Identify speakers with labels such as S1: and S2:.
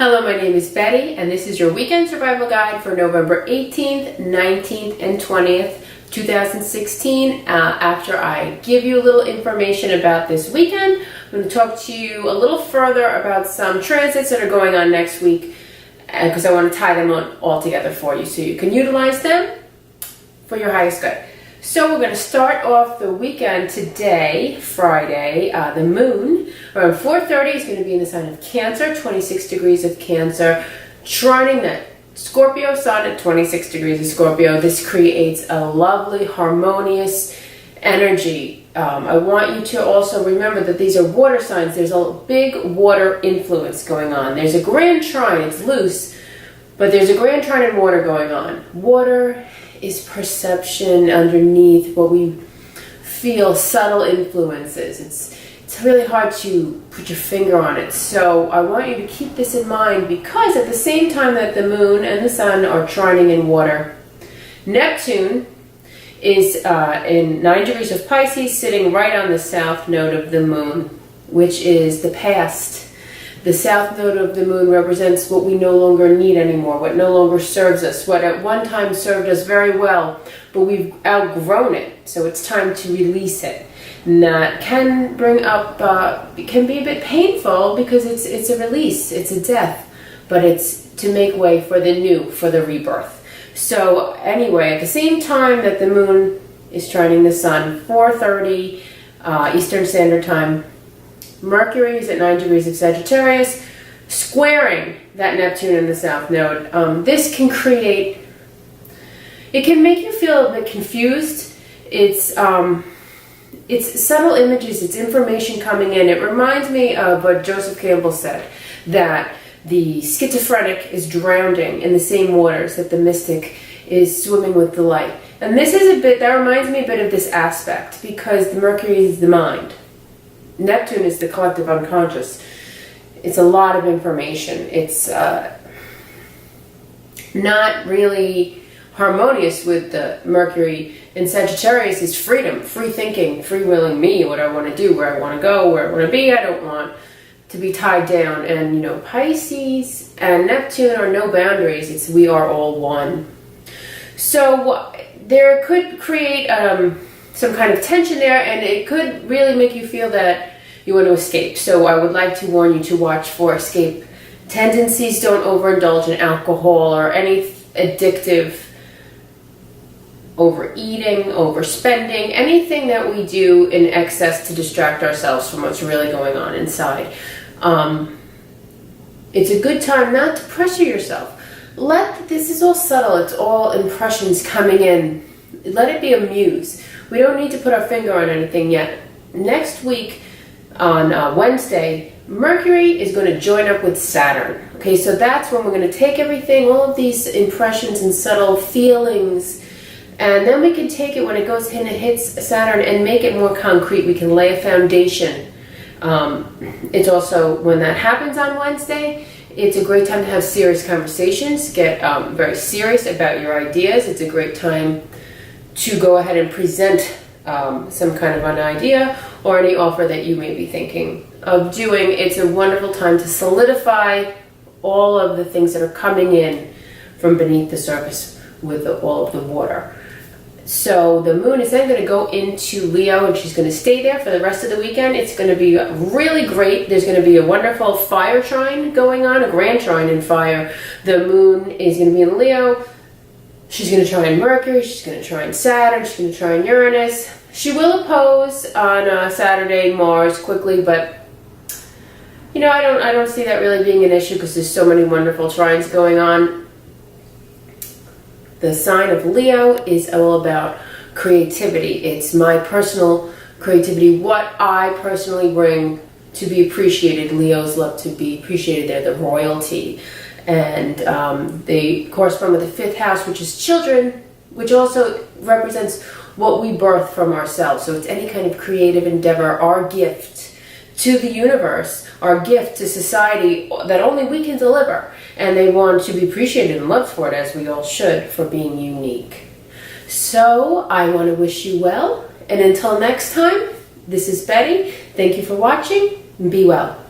S1: Hello, my name is Betty, and this is your weekend survival guide for November 18th, 19th, and 20th, 2016. After I give you a little information about this weekend, I'm going to talk to you a little further about some transits that are going on next week, because I want to tie them all together for you so you can utilize them for your highest good. So we're going to start off the weekend today, Friday. The moon around 4:30 is going to be in the sign of Cancer, 26 degrees of Cancer, trining the Scorpio Sun at 26 degrees of Scorpio. This creates a lovely, harmonious energy. I want you to also remember that these are water signs. There's a big water influence going on. There's a grand trine. It's loose, but there's a grand trine in water going on. Water is perception underneath what we feel, subtle influences. It's really hard to put your finger on it. So I want you to keep this in mind, because at the same time that the moon and the sun are trining in water, Neptune is in 9 degrees of Pisces, sitting right on the south node of the moon, which is the past. The south node of the moon represents what we no longer need anymore, what no longer serves us, what at one time served us very well, but we've outgrown it, so it's time to release it. And that can bring up, it can be a bit painful because it's a release, it's a death, but it's to make way for the new, for the rebirth. So anyway, at the same time that the moon is trining the sun, 4:30 Eastern Standard Time, Mercury is at 9 degrees of Sagittarius, squaring that Neptune in the south node. This can create, it can make you feel a bit confused. It's subtle images, it's information coming in. It reminds me of what Joseph Campbell said, that the schizophrenic is drowning in the same waters that the mystic is swimming with the light. And this is a bit, that reminds me a bit of this aspect, because the Mercury is the mind. Neptune is the collective unconscious. It's a lot of information. It's not really harmonious with the Mercury in Sagittarius. Is freedom, free thinking, free willing me, what I want to do, where I want to go, where I want to be. I don't want to be tied down. And you know, Pisces and Neptune are no boundaries. It's we are all one. So there could create some kind of tension there, and it could really make you feel that you want to escape. So I would like to warn you to watch for escape tendencies. Don't overindulge in alcohol or any addictive overeating, overspending, anything that we do in excess to distract ourselves from what's really going on inside. It's a good time not to pressure yourself. This is all subtle. It's all impressions coming in. Let it be a muse. We don't need to put our finger on anything yet. Next week on Wednesday, Mercury is going to join up with Saturn. Okay, so that's when we're going to take everything, all of these impressions and subtle feelings, and then we can take it when it goes and it hits Saturn and make it more concrete. We can lay a foundation. It's also, when that happens on Wednesday, it's a great time to have serious conversations, get very serious about your ideas. It's a great time to go ahead and present some kind of an idea or any offer that you may be thinking of doing. It's a wonderful time to solidify all of the things that are coming in from beneath the surface with all of the water. So the moon is then going to go into Leo, and she's going to stay there for the rest of the weekend. It's going to be really great. There's going to be a wonderful fire trine going on, a grand trine in fire. The moon is going to be in Leo. She's going to trine Mercury, she's going to trine Saturn, she's going to trine Uranus. She will oppose on Saturday Mars quickly, but you know, I don't see that really being an issue, because there's so many wonderful trines going on. The sign of Leo is all about creativity. It's my personal creativity, what I personally bring to be appreciated. Leos love to be appreciated. They're the royalty. And they correspond with the 5th house, which is children, which also represents what we birth from ourselves. So it's any kind of creative endeavor, our gift to the universe, our gift to society that only we can deliver. And they want to be appreciated and loved for it, as we all should, for being unique. So I want to wish you well. And until next time, this is Betty. Thank you for watching, and be well.